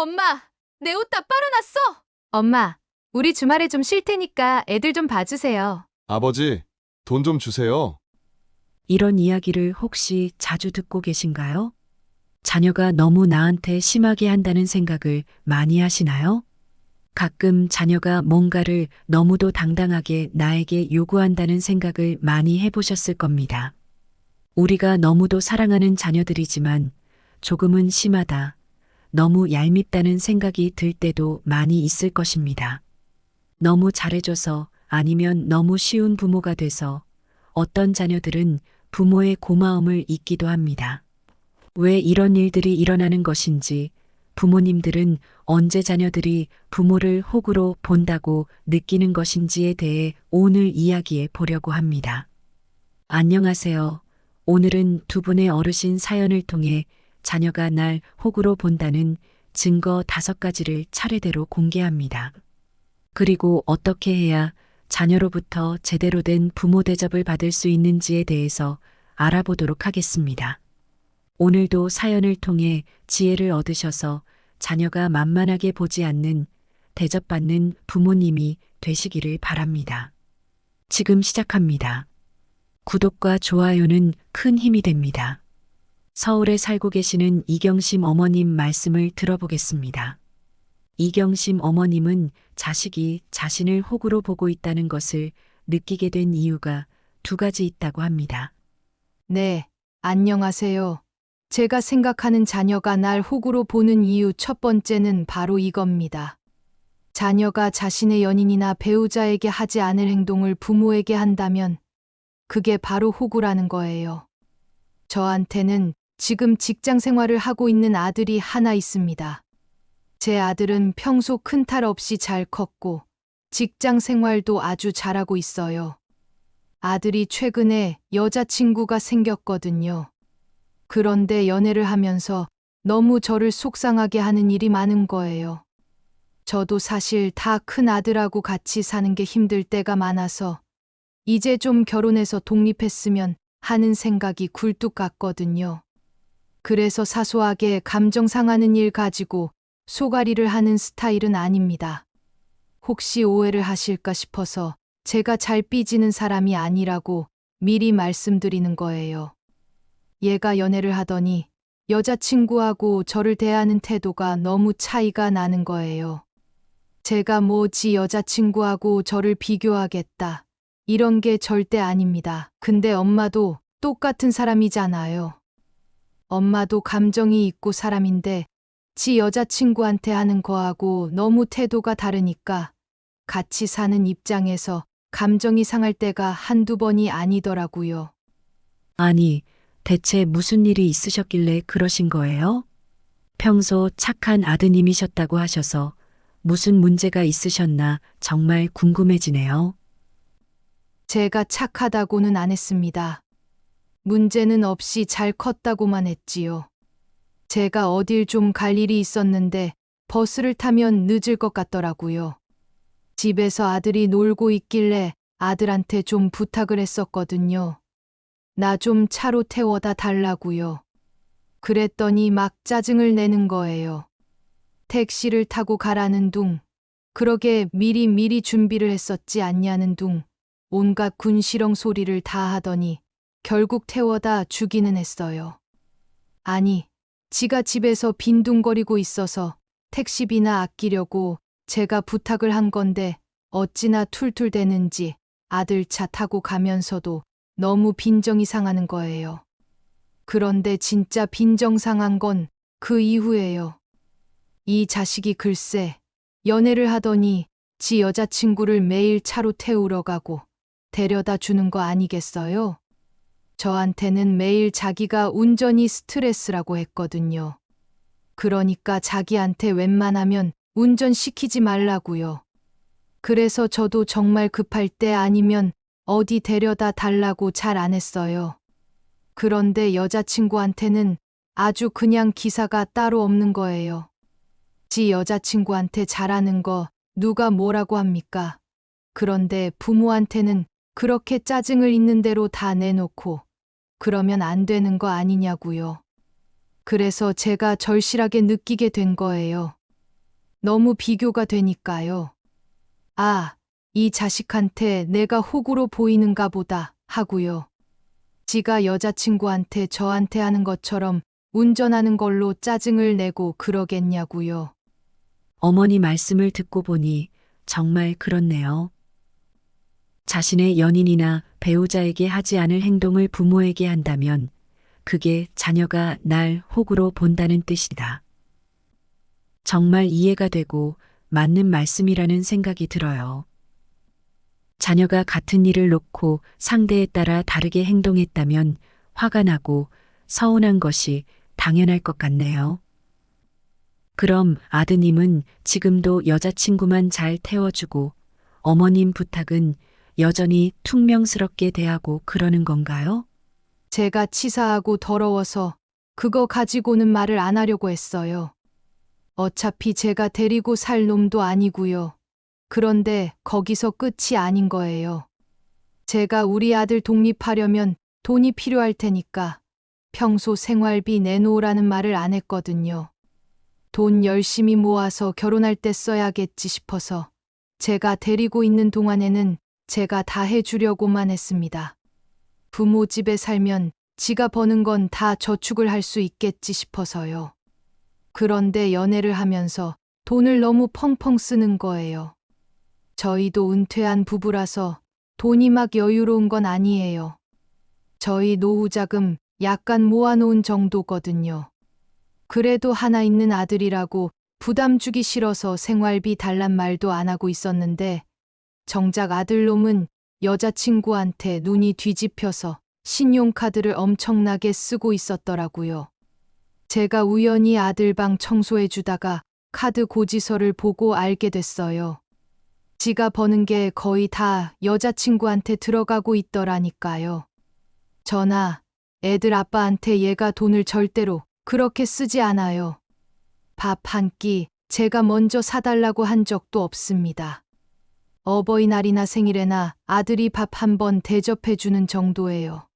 엄마, 내 옷 다 빨아놨어! 엄마, 우리 주말에 좀 쉴 테니까 애들 좀 봐주세요. 아버지, 돈 좀 주세요. 이런 이야기를 혹시 자주 듣고 계신가요? 자녀가 너무 나한테 심하게 한다는 생각을 많이 하시나요? 가끔 자녀가 뭔가를 너무도 당당하게 나에게 요구한다는 생각을 많이 해보셨을 겁니다. 우리가 너무도 사랑하는 자녀들이지만 조금은 심하다, 너무 얄밉다는 생각이 들 때도 많이 있을 것입니다. 너무 잘해줘서 아니면 너무 쉬운 부모가 돼서 어떤 자녀들은 부모의 고마움을 잊기도 합니다. 왜 이런 일들이 일어나는 것인지, 부모님들은 언제 자녀들이 부모를 호구로 본다고 느끼는 것인지에 대해 오늘 이야기해 보려고 합니다. 안녕하세요. 오늘은 두 분의 어르신 사연을 통해 자녀가 날 호구로 본다는 증거 5가지를 차례대로 공개합니다. 그리고 어떻게 해야 자녀로부터 제대로 된 부모 대접을 받을 수 있는지에 대해서 알아보도록 하겠습니다. 오늘도 사연을 통해 지혜를 얻으셔서 자녀가 만만하게 보지 않는 대접받는 부모님이 되시기를 바랍니다. 지금 시작합니다. 구독과 좋아요는 큰 힘이 됩니다. 서울에 살고 계시는 이경심 어머님 말씀을 들어보겠습니다. 이경심 어머님은 자식이 자신을 호구로 보고 있다는 것을 느끼게 된 이유가 2가지 있다고 합니다. 네, 안녕하세요. 제가 생각하는 자녀가 날 호구로 보는 이유 첫 번째는 바로 이겁니다. 자녀가 자신의 연인이나 배우자에게 하지 않을 행동을 부모에게 한다면 그게 바로 호구라는 거예요. 저한테는 지금 직장 생활을 하고 있는 아들이 하나 있습니다. 제 아들은 평소 큰 탈 없이 잘 컸고 직장 생활도 아주 잘하고 있어요. 아들이 최근에 여자친구가 생겼거든요. 그런데 연애를 하면서 너무 저를 속상하게 하는 일이 많은 거예요. 저도 사실 다 큰 아들하고 같이 사는 게 힘들 때가 많아서 이제 좀 결혼해서 독립했으면 하는 생각이 굴뚝 같거든요. 그래서 사소하게 감정 상하는 일 가지고 소가리를 하는 스타일은 아닙니다. 혹시 오해를 하실까 싶어서 제가 잘 삐지는 사람이 아니라고 미리 말씀드리는 거예요. 얘가 연애를 하더니 여자친구하고 저를 대하는 태도가 너무 차이가 나는 거예요. 제가 뭐 지 여자친구하고 저를 비교하겠다, 이런 게 절대 아닙니다. 근데 엄마도 똑같은 사람이잖아요. 엄마도 감정이 있고 사람인데 지 여자친구한테 하는 거하고 너무 태도가 다르니까 같이 사는 입장에서 감정이 상할 때가 한두 번이 아니더라고요. 아니, 대체 무슨 일이 있으셨길래 그러신 거예요? 평소 착한 아드님이셨다고 하셔서 무슨 문제가 있으셨나 정말 궁금해지네요. 제가 착하다고는 안 했습니다. 문제는 없이 잘 컸다고만 했지요. 제가 어딜 좀 갈 일이 있었는데 버스를 타면 늦을 것 같더라고요. 집에서 아들이 놀고 있길래 아들한테 좀 부탁을 했었거든요. 나 좀 차로 태워다 달라고요. 그랬더니 막 짜증을 내는 거예요. 택시를 타고 가라는 둥, 그러게 미리 준비를 했었지 않냐는 둥, 온갖 군시렁 소리를 다 하더니 결국 태워다 주기는 했어요. 아니, 지가 집에서 빈둥거리고 있어서 택시비나 아끼려고 제가 부탁을 한 건데 어찌나 툴툴대는지 아들 차 타고 가면서도 너무 빈정이 상하는 거예요. 그런데 진짜 빈정 상한 건 그 이후예요. 이 자식이 글쎄 연애를 하더니 지 여자친구를 매일 차로 태우러 가고 데려다 주는 거 아니겠어요? 저한테는 매일 자기가 운전이 스트레스라고 했거든요. 그러니까 자기한테 웬만하면 운전시키지 말라고요. 그래서 저도 정말 급할 때 아니면 어디 데려다 달라고 잘 안 했어요. 그런데 여자친구한테는 아주 그냥 기사가 따로 없는 거예요. 지 여자친구한테 잘하는 거 누가 뭐라고 합니까? 그런데 부모한테는 그렇게 짜증을 있는 대로 다 내놓고 그러면 안 되는 거 아니냐고요. 그래서 제가 절실하게 느끼게 된 거예요. 너무 비교가 되니까요. 아, 이 자식한테 내가 호구로 보이는가 보다 하고요. 지가 여자친구한테 저한테 하는 것처럼 운전하는 걸로 짜증을 내고 그러겠냐고요. 어머니 말씀을 듣고 보니 정말 그렇네요. 자신의 연인이나 배우자에게 하지 않을 행동을 부모에게 한다면 그게 자녀가 날 호구로 본다는 뜻이다. 정말 이해가 되고 맞는 말씀이라는 생각이 들어요. 자녀가 같은 일을 놓고 상대에 따라 다르게 행동했다면 화가 나고 서운한 것이 당연할 것 같네요. 그럼 아드님은 지금도 여자친구만 잘 태워주고 어머님 부탁은 여전히 퉁명스럽게 대하고 그러는 건가요? 제가 치사하고 더러워서 그거 가지고는 말을 안 하려고 했어요. 어차피 제가 데리고 살 놈도 아니고요. 그런데 거기서 끝이 아닌 거예요. 제가 우리 아들 독립하려면 돈이 필요할 테니까 평소 생활비 내놓으라는 말을 안 했거든요. 돈 열심히 모아서 결혼할 때 써야겠지 싶어서 제가 데리고 있는 동안에는 제가 다 해주려고만 했습니다. 부모 집에 살면 지가 버는 건 다 저축을 할 수 있겠지 싶어서요. 그런데 연애를 하면서 돈을 너무 펑펑 쓰는 거예요. 저희도 은퇴한 부부라서 돈이 막 여유로운 건 아니에요. 저희 노후 자금 약간 모아놓은 정도거든요. 그래도 하나 있는 아들이라고 부담 주기 싫어서 생활비 달란 말도 안 하고 있었는데 정작 아들놈은 여자친구한테 눈이 뒤집혀서 신용카드를 엄청나게 쓰고 있었더라고요. 제가 우연히 아들 방 청소해 주다가 카드 고지서를 보고 알게 됐어요. 지가 버는 게 거의 다 여자친구한테 들어가고 있더라니까요. 저나 애들 아빠한테 얘가 돈을 절대로 그렇게 쓰지 않아요. 밥 한 끼 제가 먼저 사달라고 한 적도 없습니다. 어버이날이나 생일에나 아들이 밥 한 번 대접해 주는 정도예요.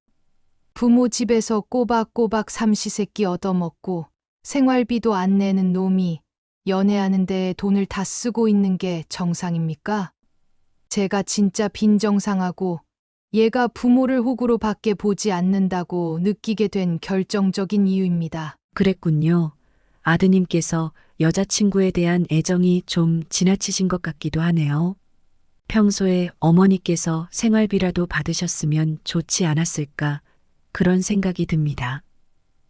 부모 집에서 꼬박꼬박 삼시세끼 얻어먹고 생활비도 안 내는 놈이 연애하는 데에 돈을 다 쓰고 있는 게 정상입니까? 제가 진짜 빈정상하고 얘가 부모를 호구로 밖에 보지 않는다고 느끼게 된 결정적인 이유입니다. 그랬군요. 아드님께서 여자친구에 대한 애정이 좀 지나치신 것 같기도 하네요. 평소에 어머니께서 생활비라도 받으셨으면 좋지 않았을까 그런 생각이 듭니다.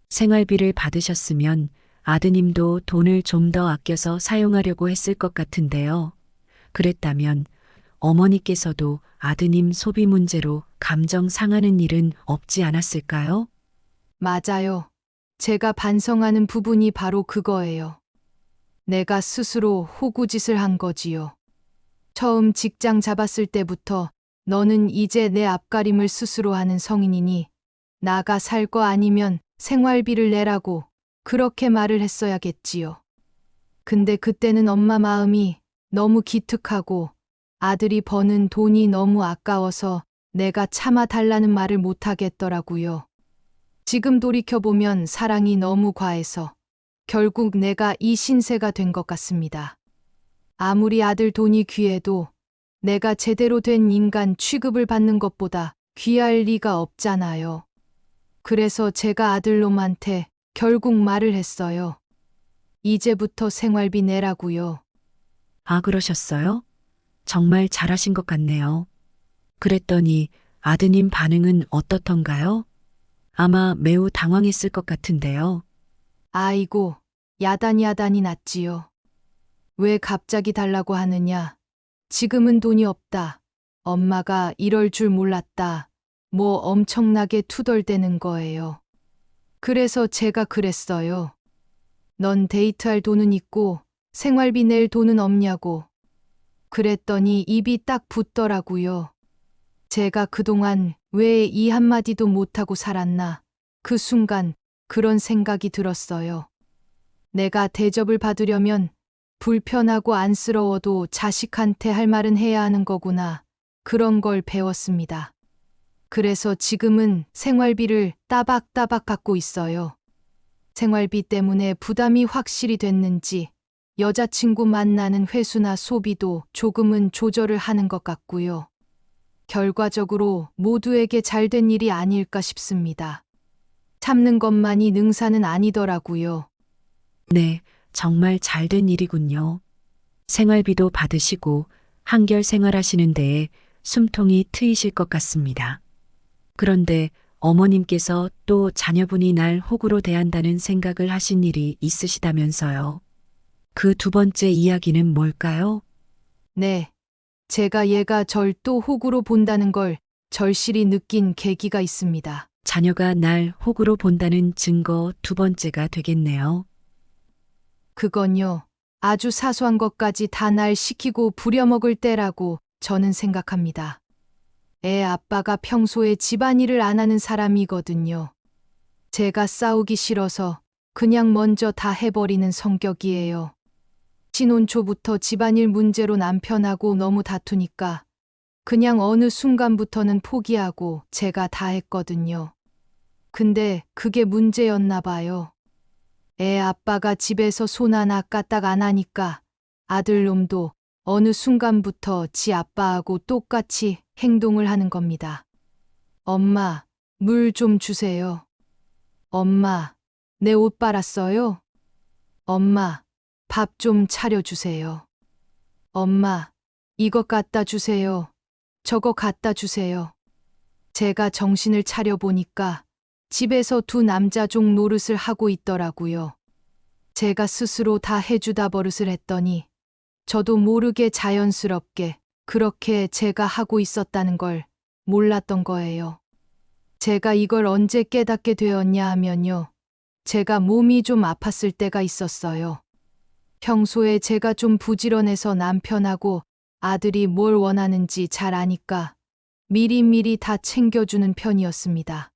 생활비를 받으셨으면 아드님도 돈을 좀 더 아껴서 사용하려고 했을 것 같은데요. 그랬다면 어머니께서도 아드님 소비 문제로 감정 상하는 일은 없지 않았을까요? 맞아요. 제가 반성하는 부분이 바로 그거예요. 내가 스스로 호구짓을 한 거지요. 처음 직장 잡았을 때부터 너는 이제 내 앞가림을 스스로 하는 성인이니 나가 살 거 아니면 생활비를 내라고 그렇게 말을 했어야겠지요. 근데 그때는 엄마 마음이 너무 기특하고 아들이 버는 돈이 너무 아까워서 내가 참아 달라는 말을 못 하겠더라고요. 지금 돌이켜보면 사랑이 너무 과해서 결국 내가 이 신세가 된 것 같습니다. 아무리 아들 돈이 귀해도 내가 제대로 된 인간 취급을 받는 것보다 귀할 리가 없잖아요. 그래서 제가 아들놈한테 결국 말을 했어요. 이제부터 생활비 내라고요. 아, 그러셨어요? 정말 잘하신 것 같네요. 그랬더니 아드님 반응은 어떻던가요? 아마 매우 당황했을 것 같은데요. 아이고, 야단이 났지요. 왜 갑자기 달라고 하느냐? 지금은 돈이 없다. 엄마가 이럴 줄 몰랐다. 뭐 엄청나게 투덜대는 거예요. 그래서 제가 그랬어요. 넌 데이트할 돈은 있고 생활비 낼 돈은 없냐고. 그랬더니 입이 딱 붙더라고요. 제가 그동안 왜 이 한마디도 못하고 살았나. 그 순간 그런 생각이 들었어요. 내가 대접을 받으려면 불편하고 안쓰러워도 자식한테 할 말은 해야 하는 거구나. 그런 걸 배웠습니다. 그래서 지금은 생활비를 따박따박 갖고 있어요. 생활비 때문에 부담이 확실히 됐는지 여자친구 만나는 횟수나 소비도 조금은 조절을 하는 것 같고요. 결과적으로 모두에게 잘된 일이 아닐까 싶습니다. 참는 것만이 능사는 아니더라고요. 네, 정말 잘된 일이군요. 생활비도 받으시고 한결 생활하시는 데에 숨통이 트이실 것 같습니다. 그런데 어머님께서 또 자녀분이 날 호구로 대한다는 생각을 하신 일이 있으시다면서요. 그 두 번째 이야기는 뭘까요? 네. 제가 얘가 절 또 호구로 본다는 걸 절실히 느낀 계기가 있습니다. 자녀가 날 호구로 본다는 증거 두 번째가 되겠네요. 그건요. 아주 사소한 것까지 다 날 시키고 부려먹을 때라고 저는 생각합니다. 애 아빠가 평소에 집안일을 안 하는 사람이거든요. 제가 싸우기 싫어서 그냥 먼저 다 해버리는 성격이에요. 신혼 초부터 집안일 문제로 남편하고 너무 다투니까 그냥 어느 순간부터는 포기하고 제가 다 했거든요. 근데 그게 문제였나 봐요. 애 아빠가 집에서 손 하나 까딱 안 하니까 아들놈도 어느 순간부터 지 아빠하고 똑같이 행동을 하는 겁니다. 엄마, 물 좀 주세요. 엄마, 내 옷 빨았어요? 엄마, 밥 좀 차려주세요. 엄마, 이거 갖다 주세요. 저거 갖다 주세요. 제가 정신을 차려보니까 집에서 두 남자종 노릇을 하고 있더라고요. 제가 스스로 다 해주다 버릇을 했더니 저도 모르게 자연스럽게 그렇게 제가 하고 있었다는 걸 몰랐던 거예요. 제가 이걸 언제 깨닫게 되었냐 하면요. 제가 몸이 좀 아팠을 때가 있었어요. 평소에 제가 좀 부지런해서 남편하고 아들이 뭘 원하는지 잘 아니까 미리미리 다 챙겨주는 편이었습니다.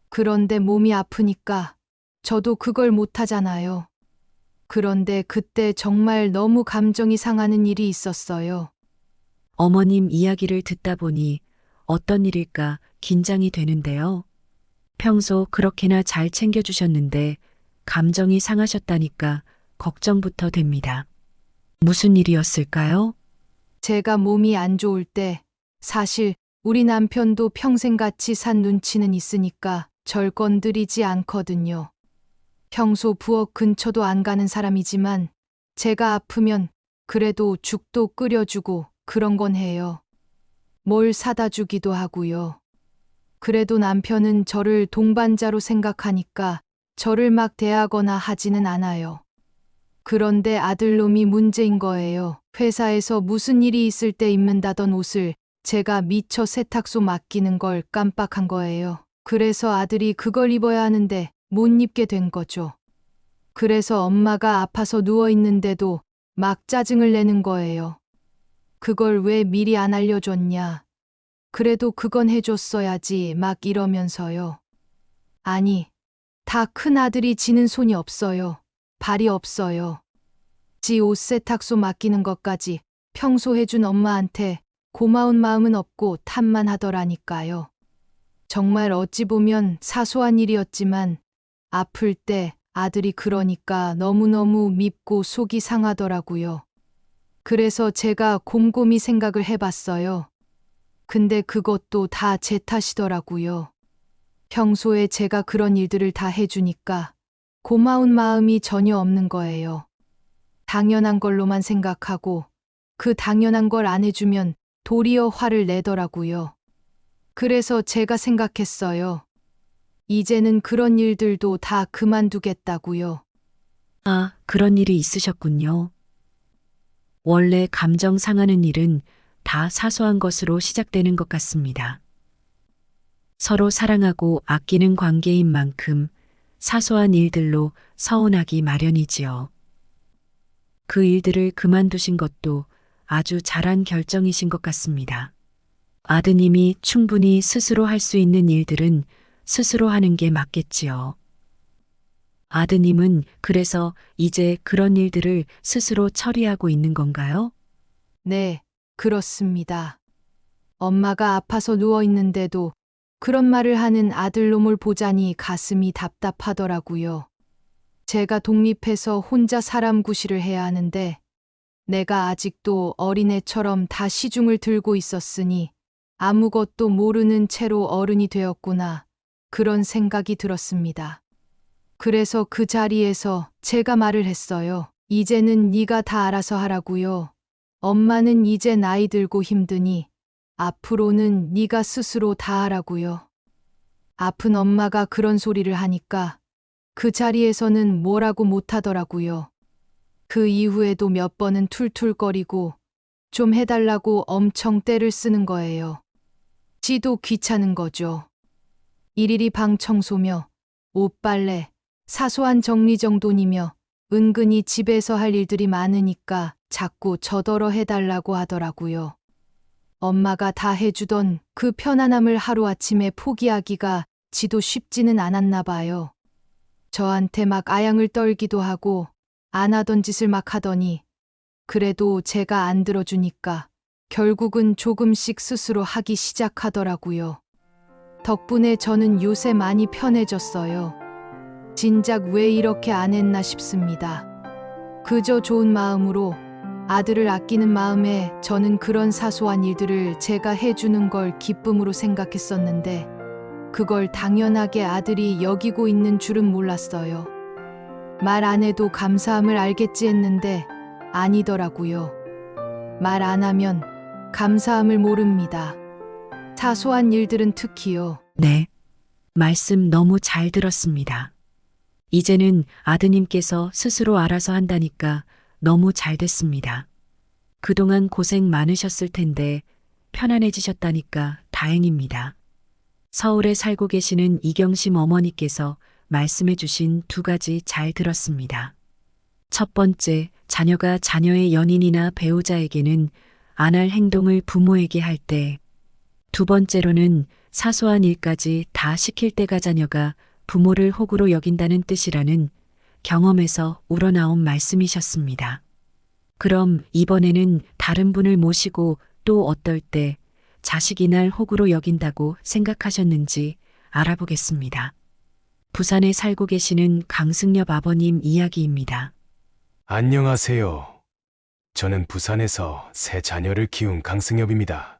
그런데 몸이 아프니까 저도 그걸 못하잖아요. 그런데 그때 정말 너무 감정이 상하는 일이 있었어요. 어머님 이야기를 듣다 보니 어떤 일일까 긴장이 되는데요. 평소 그렇게나 잘 챙겨주셨는데 감정이 상하셨다니까 걱정부터 됩니다. 무슨 일이었을까요? 제가 몸이 안 좋을 때 사실 우리 남편도 평생 같이 산 눈치는 있으니까 절 건드리지 않거든요. 평소 부엌 근처도 안 가는 사람이지만 제가 아프면 그래도 죽도 끓여주고 그런 건 해요. 뭘 사다 주기도 하고요. 그래도 남편은 저를 동반자로 생각하니까 저를 막 대하거나 하지는 않아요. 그런데 아들놈이 문제인 거예요. 회사에서 무슨 일이 있을 때 입는다던 옷을 제가 미처 세탁소 맡기는 걸 깜빡한 거예요. 그래서 아들이 그걸 입어야 하는데 못 입게 된 거죠. 그래서 엄마가 아파서 누워 있는데도 막 짜증을 내는 거예요. 그걸 왜 미리 안 알려줬냐. 그래도 그건 해줬어야지 막 이러면서요. 아니, 다 큰 아들이 지는 손이 없어요. 발이 없어요. 지 옷 세탁소 맡기는 것까지 평소 해준 엄마한테 고마운 마음은 없고 탓만 하더라니까요. 정말 어찌 보면 사소한 일이었지만 아플 때 아들이 그러니까 너무너무 밉고 속이 상하더라고요. 그래서 제가 곰곰이 생각을 해봤어요. 근데 그것도 다 제 탓이더라고요. 평소에 제가 그런 일들을 다 해주니까 고마운 마음이 전혀 없는 거예요. 당연한 걸로만 생각하고 그 당연한 걸 안 해주면 도리어 화를 내더라고요. 그래서 제가 생각했어요. 이제는 그런 일들도 다 그만두겠다고요. 아, 그런 일이 있으셨군요. 원래 감정 상하는 일은 다 사소한 것으로 시작되는 것 같습니다. 서로 사랑하고 아끼는 관계인 만큼 사소한 일들로 서운하기 마련이지요. 그 일들을 그만두신 것도 아주 잘한 결정이신 것 같습니다. 아드님이 충분히 스스로 할 수 있는 일들은 스스로 하는 게 맞겠지요. 아드님은 그래서 이제 그런 일들을 스스로 처리하고 있는 건가요? 네, 그렇습니다. 엄마가 아파서 누워 있는데도 그런 말을 하는 아들놈을 보자니 가슴이 답답하더라고요. 제가 독립해서 혼자 사람 구실을 해야 하는데 내가 아직도 어린애처럼 다 시중을 들고 있었으니 아무것도 모르는 채로 어른이 되었구나. 그런 생각이 들었습니다. 그래서 그 자리에서 제가 말을 했어요. 이제는 네가 다 알아서 하라고요. 엄마는 이제 나이 들고 힘드니 앞으로는 네가 스스로 다 하라고요. 아픈 엄마가 그런 소리를 하니까 그 자리에서는 뭐라고 못하더라고요. 그 이후에도 몇 번은 툴툴거리고 좀 해달라고 엄청 떼를 쓰는 거예요. 지도 귀찮은 거죠. 일일이 방 청소며 옷 빨래, 사소한 정리정돈이며 은근히 집에서 할 일들이 많으니까 자꾸 저더러 해달라고 하더라고요. 엄마가 다 해주던 그 편안함을 하루아침에 포기하기가 지도 쉽지는 않았나 봐요. 저한테 막 아양을 떨기도 하고 안 하던 짓을 막 하더니 그래도 제가 안 들어주니까 결국은 조금씩 스스로 하기 시작하더라고요. 덕분에 저는 요새 많이 편해졌어요. 진작 왜 이렇게 안 했나 싶습니다. 그저 좋은 마음으로 아들을 아끼는 마음에 저는 그런 사소한 일들을 제가 해주는 걸 기쁨으로 생각했었는데 그걸 당연하게 아들이 여기고 있는 줄은 몰랐어요. 말 안 해도 감사함을 알겠지 했는데 아니더라고요. 말 안 하면 감사함을 모릅니다. 사소한 일들은 특히요. 네. 말씀 너무 잘 들었습니다. 이제는 아드님께서 스스로 알아서 한다니까 너무 잘 됐습니다. 그동안 고생 많으셨을 텐데 편안해지셨다니까 다행입니다. 서울에 살고 계시는 이경심 어머니께서 말씀해 주신 두 가지 잘 들었습니다. 첫 번째, 자녀가 자녀의 연인이나 배우자에게는 안 할 행동을 부모에게 할 때, 두 번째로는 사소한 일까지 다 시킬 때가 자녀가 부모를 호구로 여긴다는 뜻이라는 경험에서 우러나온 말씀이셨습니다. 그럼 이번에는 다른 분을 모시고 또 어떨 때 자식이 날 호구로 여긴다고 생각하셨는지 알아보겠습니다. 부산에 살고 계시는 강승엽 아버님 이야기입니다. 안녕하세요. 저는 부산에서 세 자녀를 키운 강승엽입니다.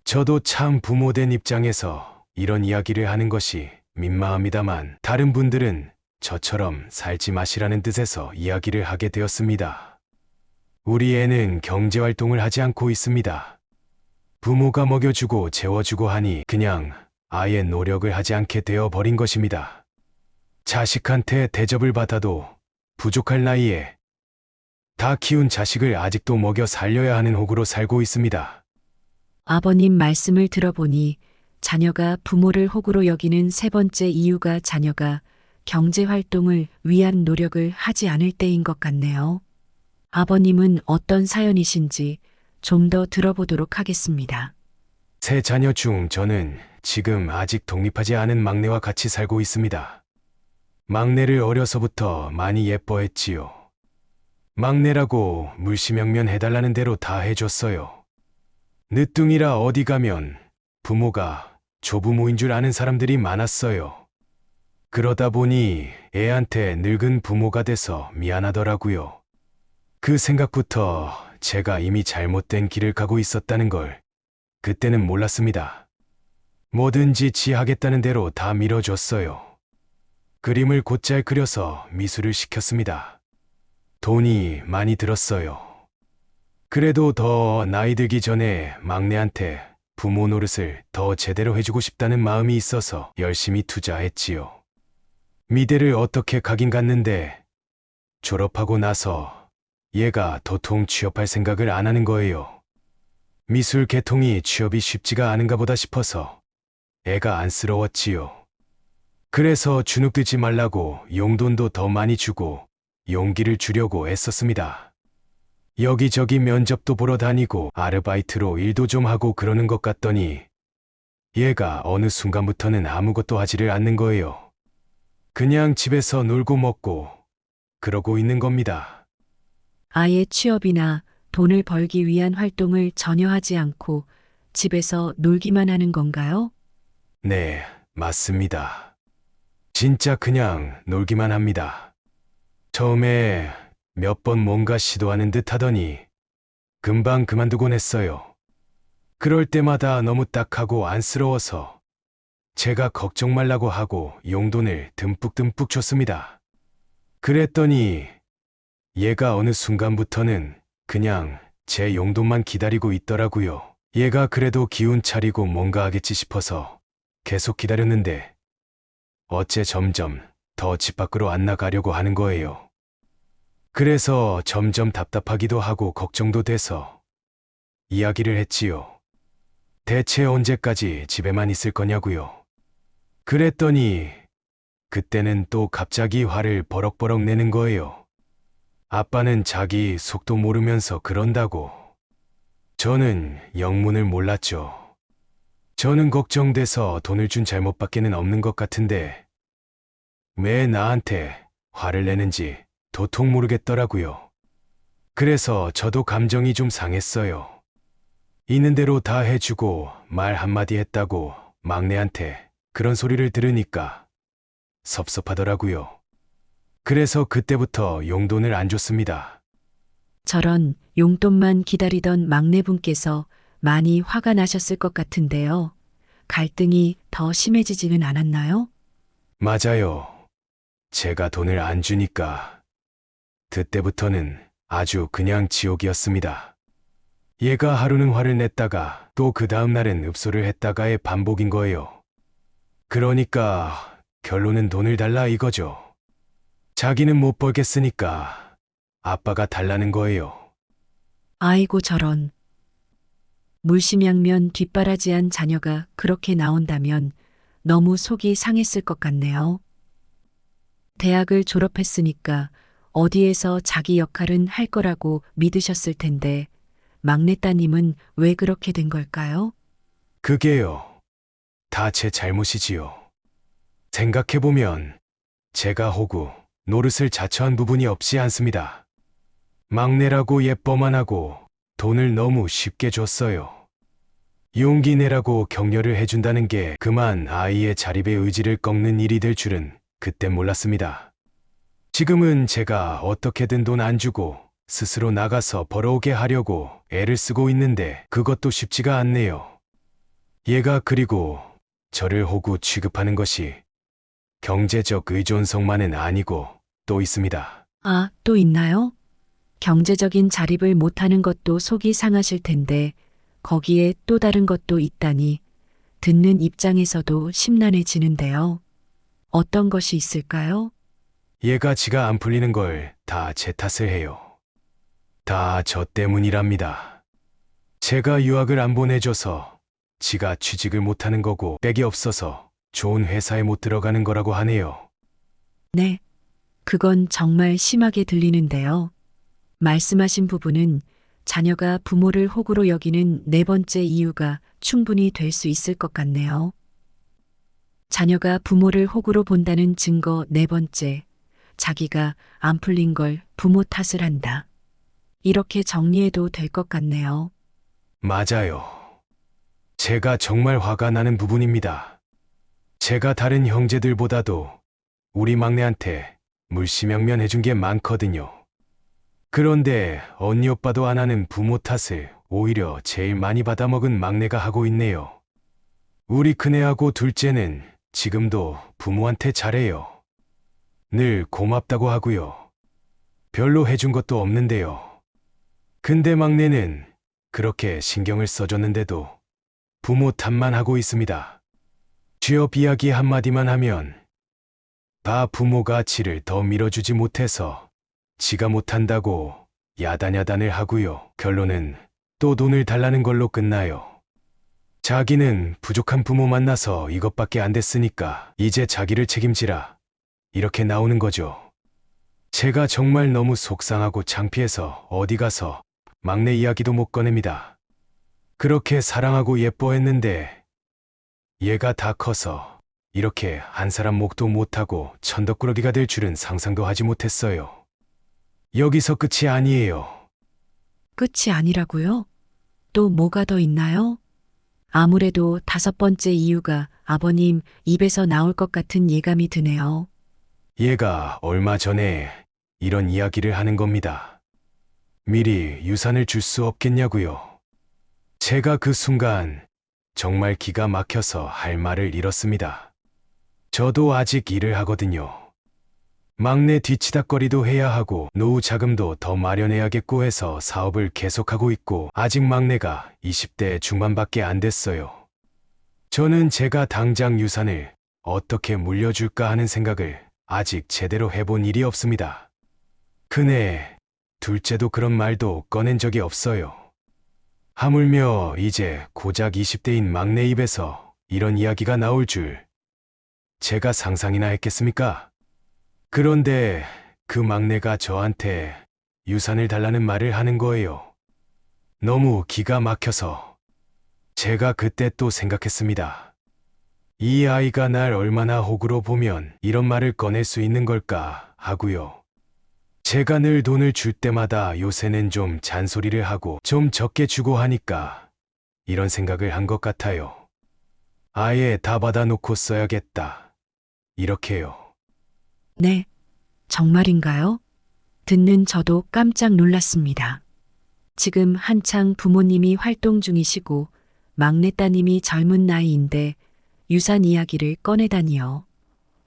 저도 참 부모된 입장에서 이런 이야기를 하는 것이 민망합니다만 다른 분들은 저처럼 살지 마시라는 뜻에서 이야기를 하게 되었습니다. 우리 애는 경제활동을 하지 않고 있습니다. 부모가 먹여주고 재워주고 하니 그냥 아예 노력을 하지 않게 되어 버린 것입니다. 자식한테 대접을 받아도 부족할 나이에 다 키운 자식을 아직도 먹여 살려야 하는 호구로 살고 있습니다. 아버님 말씀을 들어보니 자녀가 부모를 호구로 여기는 세 번째 이유가 자녀가 경제활동을 위한 노력을 하지 않을 때인 것 같네요. 아버님은 어떤 사연이신지 좀 더 들어보도록 하겠습니다. 세 자녀 중 저는 지금 아직 독립하지 않은 막내와 같이 살고 있습니다. 막내를 어려서부터 많이 예뻐했지요. 막내라고 물심양면 해달라는 대로 다 해줬어요. 늦둥이라 어디 가면 부모가 조부모인 줄 아는 사람들이 많았어요. 그러다 보니 애한테 늙은 부모가 돼서 미안하더라고요. 그 생각부터 제가 이미 잘못된 길을 가고 있었다는 걸 그때는 몰랐습니다. 뭐든지 지 하겠다는 대로 다 밀어줬어요. 그림을 곧잘 그려서 미술을 시켰습니다. 돈이 많이 들었어요. 그래도 더 나이 들기 전에 막내한테 부모 노릇을 더 제대로 해주고 싶다는 마음이 있어서 열심히 투자했지요. 미대를 어떻게 가긴 갔는데 졸업하고 나서 얘가 도통 취업할 생각을 안 하는 거예요. 미술 계통이 취업이 쉽지가 않은가 보다 싶어서 애가 안쓰러웠지요. 그래서 주눅들지 말라고 용돈도 더 많이 주고 용기를 주려고 애썼습니다. 여기저기 면접도 보러 다니고 아르바이트로 일도 좀 하고 그러는 것 같더니 얘가 어느 순간부터는 아무것도 하지를 않는 거예요. 그냥 집에서 놀고 먹고 그러고 있는 겁니다. 아예 취업이나 돈을 벌기 위한 활동을 전혀 하지 않고 집에서 놀기만 하는 건가요? 네, 맞습니다. 진짜 그냥 놀기만 합니다. 처음에 몇 번 뭔가 시도하는 듯 하더니 금방 그만두곤 했어요. 그럴 때마다 너무 딱하고 안쓰러워서 제가 걱정 말라고 하고 용돈을 듬뿍듬뿍 줬습니다. 그랬더니 얘가 어느 순간부터는 그냥 제 용돈만 기다리고 있더라고요. 얘가 그래도 기운 차리고 뭔가 하겠지 싶어서 계속 기다렸는데 어째 점점 더 집 밖으로 안 나가려고 하는 거예요. 그래서 점점 답답하기도 하고 걱정도 돼서 이야기를 했지요. 대체 언제까지 집에만 있을 거냐고요. 그랬더니 그때는 또 갑자기 화를 버럭버럭 내는 거예요. 아빠는 자기 속도 모르면서 그런다고. 저는 영문을 몰랐죠. 저는 걱정돼서 돈을 준 잘못밖에는 없는 것 같은데 왜 나한테 화를 내는지 도통 모르겠더라고요. 그래서 저도 감정이 좀 상했어요. 있는 대로 다 해주고 말 한마디 했다고 막내한테 그런 소리를 들으니까 섭섭하더라고요. 그래서 그때부터 용돈을 안 줬습니다. 저런 용돈만 기다리던 막내분께서 많이 화가 나셨을 것 같은데요. 갈등이 더 심해지지는 않았나요? 맞아요. 제가 돈을 안 주니까 그때부터는 아주 그냥 지옥이었습니다. 얘가 하루는 화를 냈다가 또 그 다음 날은 읍소를 했다가의 반복인 거예요. 그러니까 결론은 돈을 달라 이거죠. 자기는 못 벌겠으니까 아빠가 달라는 거예요. 아이고 저런. 물심양면 뒷바라지한 자녀가 그렇게 나온다면 너무 속이 상했을 것 같네요. 대학을 졸업했으니까 어디에서 자기 역할은 할 거라고 믿으셨을 텐데 막내 따님은 왜 그렇게 된 걸까요? 그게요. 다 제 잘못이지요. 생각해보면 제가 호구, 노릇을 자처한 부분이 없지 않습니다. 막내라고 예뻐만 하고 돈을 너무 쉽게 줬어요. 용기 내라고 격려를 해준다는 게 그만 아이의 자립의 의지를 꺾는 일이 될 줄은 그땐 몰랐습니다. 지금은 제가 어떻게든 돈 안 주고 스스로 나가서 벌어오게 하려고 애를 쓰고 있는데 그것도 쉽지가 않네요. 얘가 그리고 저를 호구 취급하는 것이 경제적 의존성만은 아니고 또 있습니다. 아, 또 있나요? 경제적인 자립을 못하는 것도 속이 상하실 텐데 거기에 또 다른 것도 있다니 듣는 입장에서도 심란해지는데요. 어떤 것이 있을까요? 얘가 지가 안 풀리는 걸 다 제 탓을 해요. 다 저 때문이랍니다. 제가 유학을 안 보내줘서 지가 취직을 못하는 거고 백이 없어서 좋은 회사에 못 들어가는 거라고 하네요. 네, 그건 정말 심하게 들리는데요. 말씀하신 부분은 자녀가 부모를 호구로 여기는 네 번째 이유가 충분히 될 수 있을 것 같네요. 자녀가 부모를 호구로 본다는 증거 네 번째, 자기가 안 풀린 걸 부모 탓을 한다. 이렇게 정리해도 될 것 같네요. 맞아요. 제가 정말 화가 나는 부분입니다. 제가 다른 형제들보다도 우리 막내한테 물심양면 해준 게 많거든요. 그런데 언니 오빠도 안 하는 부모 탓을 오히려 제일 많이 받아먹은 막내가 하고 있네요. 우리 큰애하고 둘째는 지금도 부모한테 잘해요. 늘 고맙다고 하고요. 별로 해준 것도 없는데요. 근데 막내는 그렇게 신경을 써줬는데도 부모 탓만 하고 있습니다. 취업 이야기 한마디만 하면 다 부모가 지를 더 밀어주지 못해서 지가 못한다고 야단야단을 하고요. 결론은 또 돈을 달라는 걸로 끝나요. 자기는 부족한 부모 만나서 이것밖에 안 됐으니까 이제 자기를 책임지라. 이렇게 나오는 거죠. 제가 정말 너무 속상하고 창피해서 어디 가서 막내 이야기도 못 꺼냅니다. 그렇게 사랑하고 예뻐했는데 얘가 다 커서 이렇게 한 사람 목도 못하고 천덕꾸러기가 될 줄은 상상도 하지 못했어요. 여기서 끝이 아니에요. 끝이 아니라고요? 또 뭐가 더 있나요? 아무래도 다섯 번째 이유가 아버님 입에서 나올 것 같은 예감이 드네요. 얘가 얼마 전에 이런 이야기를 하는 겁니다. 미리 유산을 줄 수 없겠냐고요. 제가 그 순간 정말 기가 막혀서 할 말을 잃었습니다. 저도 아직 일을 하거든요. 막내 뒤치다꺼리도 해야 하고 노후 자금도 더 마련해야겠고 해서 사업을 계속하고 있고 아직 막내가 20대 중반밖에 안 됐어요. 저는 제가 당장 유산을 어떻게 물려줄까 하는 생각을 아직 제대로 해본 일이 없습니다. 큰애, 둘째도 그런 말도 꺼낸 적이 없어요. 하물며 이제 고작 20대인 막내 입에서 이런 이야기가 나올 줄 제가 상상이나 했겠습니까? 그런데 그 막내가 저한테 유산을 달라는 말을 하는 거예요. 너무 기가 막혀서 제가 그때 또 생각했습니다. 이 아이가 날 얼마나 호구로 보면 이런 말을 꺼낼 수 있는 걸까 하고요. 제가 늘 돈을 줄 때마다 요새는 좀 잔소리를 하고 좀 적게 주고 하니까 이런 생각을 한 것 같아요. 아예 다 받아놓고 써야겠다. 이렇게요. 네, 정말인가요? 듣는 저도 깜짝 놀랐습니다. 지금 한창 부모님이 활동 중이시고 막내 따님이 젊은 나이인데 유산 이야기를 꺼내다니요.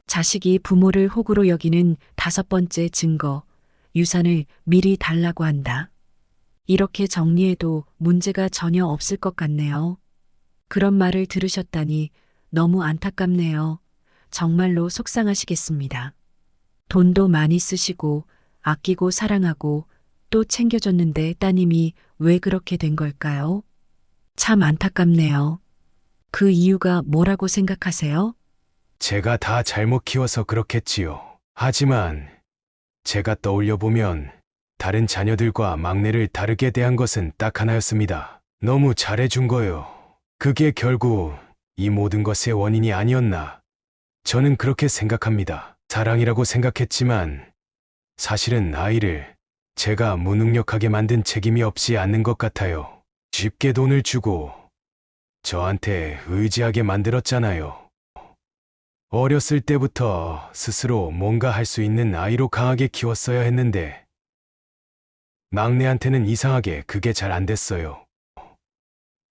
자식이 부모를 호구로 여기는 5번째 증거, 유산을 미리 달라고 한다. 이렇게 정리해도 문제가 전혀 없을 것 같네요. 그런 말을 들으셨다니 너무 안타깝네요. 정말로 속상하시겠습니다. 돈도 많이 쓰시고 아끼고 사랑하고 또 챙겨줬는데 따님이 왜 그렇게 된 걸까요? 참 안타깝네요. 그 이유가 뭐라고 생각하세요? 제가 다 잘못 키워서 그렇겠지요. 하지만 제가 떠올려 보면 다른 자녀들과 막내를 다르게 대한 것은 딱 하나였습니다. 너무 잘해준 거요. 그게 결국 이 모든 것의 원인이 아니었나. 저는 그렇게 생각합니다. 사랑이라고 생각했지만 사실은 아이를 제가 무능력하게 만든 책임이 없지 않는 것 같아요. 쉽게 돈을 주고 저한테 의지하게 만들었잖아요. 어렸을 때부터 스스로 뭔가 할 수 있는 아이로 강하게 키웠어야 했는데 막내한테는 이상하게 그게 잘 안 됐어요.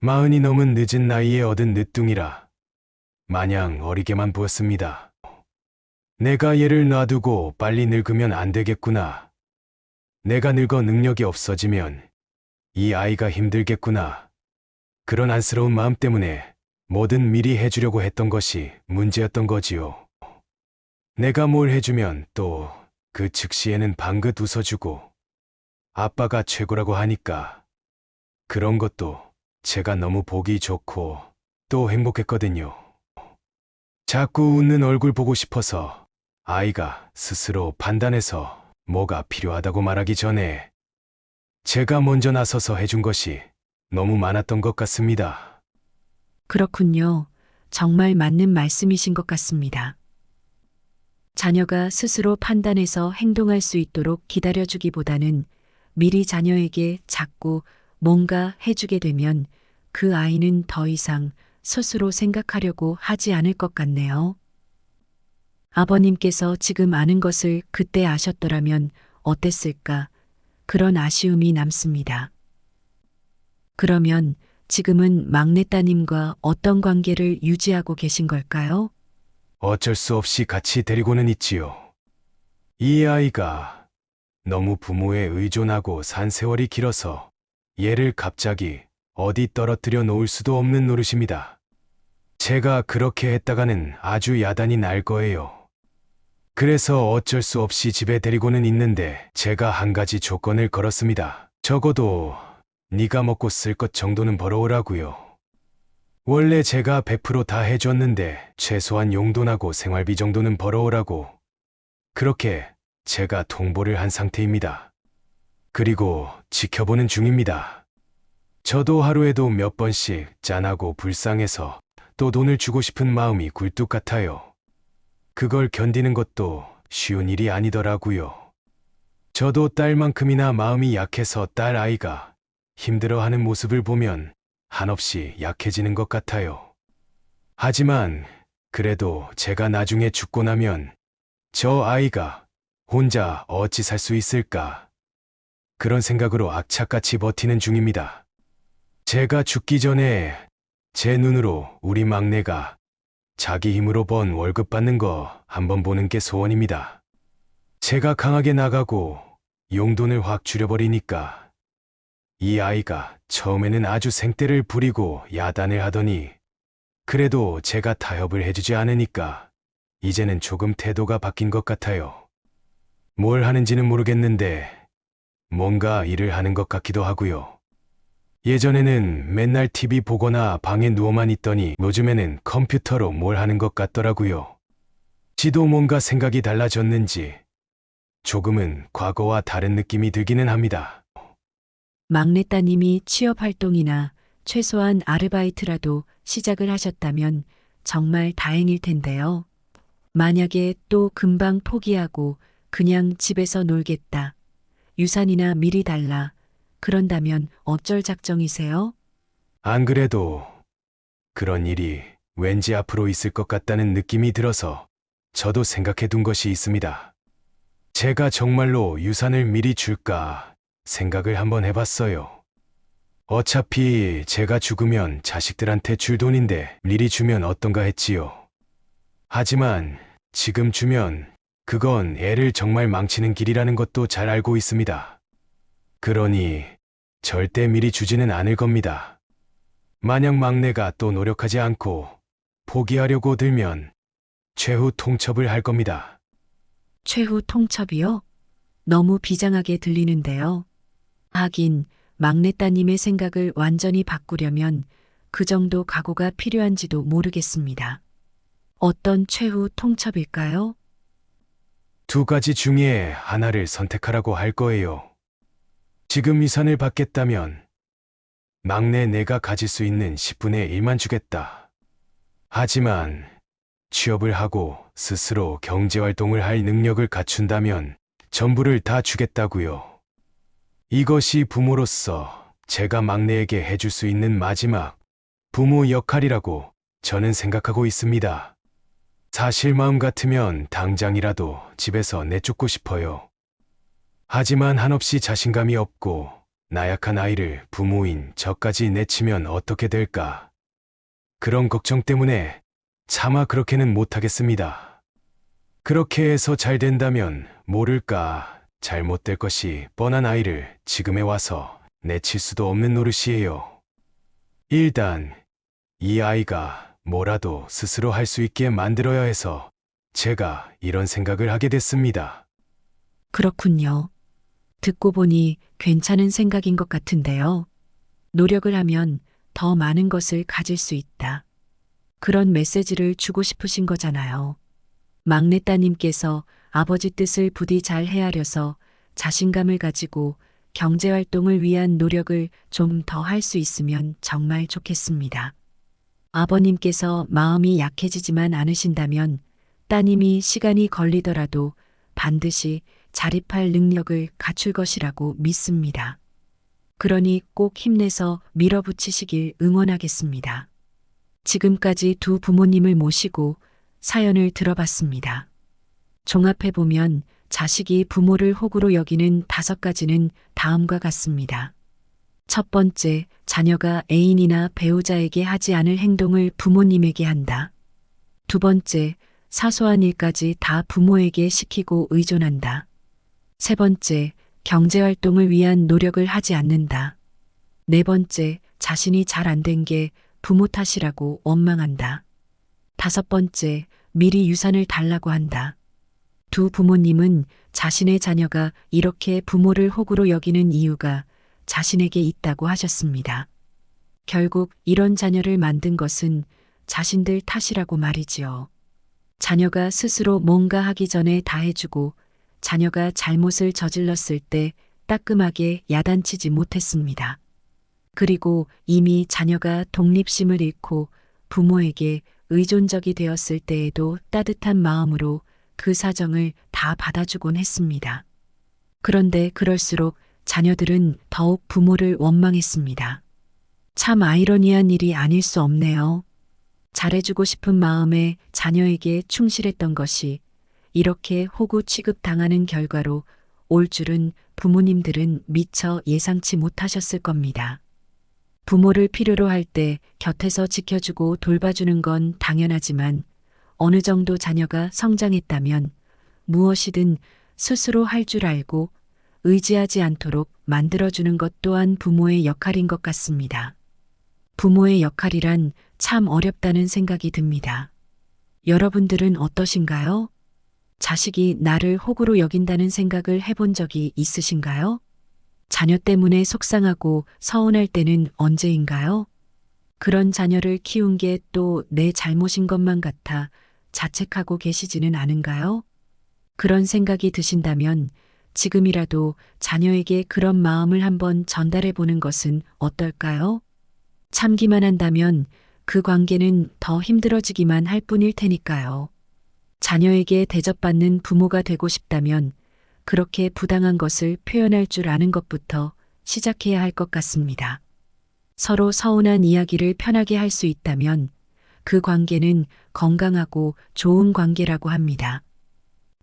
40이 넘은 늦은 나이에 얻은 늦둥이라 마냥 어리게만 보였습니다. 내가 얘를 놔두고 빨리 늙으면 안 되겠구나. 내가 늙어 능력이 없어지면 이 아이가 힘들겠구나. 그런 안쓰러운 마음 때문에 뭐든 미리 해주려고 했던 것이 문제였던 거지요. 내가 뭘 해주면 또 그 즉시에는 방긋 웃어주고 아빠가 최고라고 하니까 그런 것도 제가 너무 보기 좋고 또 행복했거든요. 자꾸 웃는 얼굴 보고 싶어서 아이가 스스로 판단해서 뭐가 필요하다고 말하기 전에 제가 먼저 나서서 해준 것이 너무 많았던 것 같습니다. 그렇군요. 정말 맞는 말씀이신 것 같습니다. 자녀가 스스로 판단해서 행동할 수 있도록 기다려주기보다는 미리 자녀에게 자꾸 뭔가 해주게 되면 그 아이는 더 이상 스스로 생각하려고 하지 않을 것 같네요. 아버님께서 지금 아는 것을 그때 아셨더라면 어땠을까? 그런 아쉬움이 남습니다. 그러면 지금은 막내 따님과 어떤 관계를 유지하고 계신 걸까요? 어쩔 수 없이 같이 데리고는 있지요. 이 아이가 너무 부모에 의존하고 산 세월이 길어서 얘를 갑자기 어디 떨어뜨려 놓을 수도 없는 노릇입니다. 제가 그렇게 했다가는 아주 야단이 날 거예요. 그래서 어쩔 수 없이 집에 데리고는 있는데 제가 한 가지 조건을 걸었습니다. 적어도 네가 먹고 쓸 것 정도는 벌어오라고요. 원래 제가 100% 다 해줬는데 최소한 용돈하고 생활비 정도는 벌어오라고. 그렇게 제가 통보를 한 상태입니다. 그리고 지켜보는 중입니다. 저도 하루에도 몇 번씩 짠하고 불쌍해서 또 돈을 주고 싶은 마음이 굴뚝 같아요. 그걸 견디는 것도 쉬운 일이 아니더라고요. 저도 딸만큼이나 마음이 약해서 딸 아이가 힘들어하는 모습을 보면 한없이 약해지는 것 같아요. 하지만 그래도 제가 나중에 죽고 나면 저 아이가 혼자 어찌 살 수 있을까? 그런 생각으로 악착같이 버티는 중입니다. 제가 죽기 전에 제 눈으로 우리 막내가 자기 힘으로 번 월급 받는 거 한번 보는 게 소원입니다. 제가 강하게 나가고 용돈을 확 줄여버리니까 이 아이가 처음에는 아주 생떼를 부리고 야단을 하더니 그래도 제가 타협을 해주지 않으니까 이제는 조금 태도가 바뀐 것 같아요. 뭘 하는지는 모르겠는데 뭔가 일을 하는 것 같기도 하고요. 예전에는 맨날 TV 보거나 방에 누워만 있더니 요즘에는 컴퓨터로 뭘 하는 것 같더라고요. 지도 뭔가 생각이 달라졌는지 조금은 과거와 다른 느낌이 들기는 합니다. 막내 따님이 취업 활동이나 최소한 아르바이트라도 시작을 하셨다면 정말 다행일 텐데요. 만약에 또 금방 포기하고 그냥 집에서 놀겠다. 유산이나 미리 달라. 그런다면 어쩔 작정이세요? 안 그래도 그런 일이 왠지 앞으로 있을 것 같다는 느낌이 들어서 저도 생각해 둔 것이 있습니다. 제가 정말로 유산을 미리 줄까 생각을 한번 해봤어요. 어차피 제가 죽으면 자식들한테 줄 돈인데 미리 주면 어떤가 했지요. 하지만 지금 주면 그건 애를 정말 망치는 길이라는 것도 잘 알고 있습니다. 그러니 절대 미리 주지는 않을 겁니다. 만약 막내가 또 노력하지 않고 포기하려고 들면 최후 통첩을 할 겁니다. 최후 통첩이요? 너무 비장하게 들리는데요. 하긴 막내 따님의 생각을 완전히 바꾸려면 그 정도 각오가 필요한지도 모르겠습니다. 어떤 최후 통첩일까요? 두 가지 중에 하나를 선택하라고 할 거예요. 지금 유산을 받겠다면 막내 내가 가질 수 있는 10분의 1만 주겠다. 하지만 취업을 하고 스스로 경제활동을 할 능력을 갖춘다면 전부를 다 주겠다고요. 이것이 부모로서 제가 막내에게 해줄 수 있는 마지막 부모 역할이라고 저는 생각하고 있습니다. 사실 마음 같으면 당장이라도 집에서 내쫓고 싶어요. 하지만 한없이 자신감이 없고 나약한 아이를 부모인 저까지 내치면 어떻게 될까? 그런 걱정 때문에 차마 그렇게는 못하겠습니다. 그렇게 해서 잘 된다면 모를까 잘못될 것이 뻔한 아이를 지금에 와서 내칠 수도 없는 노릇이에요. 일단 이 아이가 뭐라도 스스로 할 수 있게 만들어야 해서 제가 이런 생각을 하게 됐습니다. 그렇군요. 듣고 보니 괜찮은 생각인 것 같은데요. 노력을 하면 더 많은 것을 가질 수 있다. 그런 메시지를 주고 싶으신 거잖아요. 막내 따님께서 아버지 뜻을 부디 잘 헤아려서 자신감을 가지고 경제활동을 위한 노력을 좀 더 할 수 있으면 정말 좋겠습니다. 아버님께서 마음이 약해지지만 않으신다면 따님이 시간이 걸리더라도 반드시 자립할 능력을 갖출 것이라고 믿습니다. 그러니 꼭 힘내서 밀어붙이시길 응원하겠습니다. 지금까지 두 부모님을 모시고 사연을 들어봤습니다. 종합해보면 자식이 부모를 호구로 여기는 5가지는 다음과 같습니다. 첫 번째, 자녀가 애인이나 배우자에게 하지 않을 행동을 부모님에게 한다. 두 번째, 사소한 일까지 다 부모에게 시키고 의존한다. 세 번째, 경제활동을 위한 노력을 하지 않는다. 네 번째, 자신이 잘 안 된 게 부모 탓이라고 원망한다. 다섯 번째, 미리 유산을 달라고 한다. 두 부모님은 자신의 자녀가 이렇게 부모를 호구로 여기는 이유가 자신에게 있다고 하셨습니다. 결국 이런 자녀를 만든 것은 자신들 탓이라고 말이지요. 자녀가 스스로 뭔가 하기 전에 다 해주고 자녀가 잘못을 저질렀을 때 따끔하게 야단치지 못했습니다. 그리고 이미 자녀가 독립심을 잃고 부모에게 의존적이 되었을 때에도 따뜻한 마음으로 그 사정을 다 받아주곤 했습니다. 그런데 그럴수록 자녀들은 더욱 부모를 원망했습니다. 참 아이러니한 일이 아닐 수 없네요. 잘해주고 싶은 마음에 자녀에게 충실했던 것이 이렇게 호구 취급당하는 결과로 올 줄은 부모님들은 미처 예상치 못하셨을 겁니다. 부모를 필요로 할 때 곁에서 지켜주고 돌봐주는 건 당연하지만 어느 정도 자녀가 성장했다면 무엇이든 스스로 할 줄 알고 의지하지 않도록 만들어주는 것 또한 부모의 역할인 것 같습니다. 부모의 역할이란 참 어렵다는 생각이 듭니다. 여러분들은 어떠신가요? 자식이 나를 호구로 여긴다는 생각을 해본 적이 있으신가요? 자녀 때문에 속상하고 서운할 때는 언제인가요? 그런 자녀를 키운 게 또 내 잘못인 것만 같아 자책하고 계시지는 않은가요? 그런 생각이 드신다면 지금이라도 자녀에게 그런 마음을 한번 전달해 보는 것은 어떨까요? 참기만 한다면 그 관계는 더 힘들어지기만 할 뿐일 테니까요. 자녀에게 대접받는 부모가 되고 싶다면 그렇게 부당한 것을 표현할 줄 아는 것부터 시작해야 할 것 같습니다. 서로 서운한 이야기를 편하게 할 수 있다면 그 관계는 건강하고 좋은 관계라고 합니다.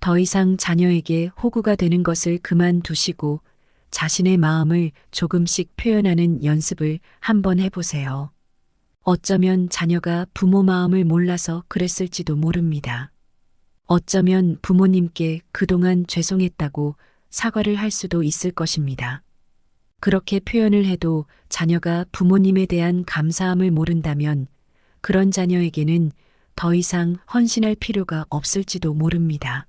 더 이상 자녀에게 호구가 되는 것을 그만두시고 자신의 마음을 조금씩 표현하는 연습을 한번 해보세요. 어쩌면 자녀가 부모 마음을 몰라서 그랬을지도 모릅니다. 어쩌면 부모님께 그동안 죄송했다고 사과를 할 수도 있을 것입니다. 그렇게 표현을 해도 자녀가 부모님에 대한 감사함을 모른다면 그런 자녀에게는 더 이상 헌신할 필요가 없을지도 모릅니다.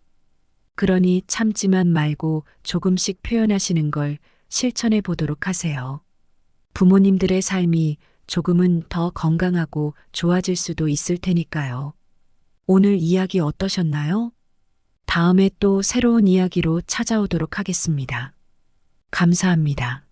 그러니 참지만 말고 조금씩 표현하시는 걸 실천해 보도록 하세요. 부모님들의 삶이 조금은 더 건강하고 좋아질 수도 있을 테니까요. 오늘 이야기 어떠셨나요? 다음에 또 새로운 이야기로 찾아오도록 하겠습니다. 감사합니다.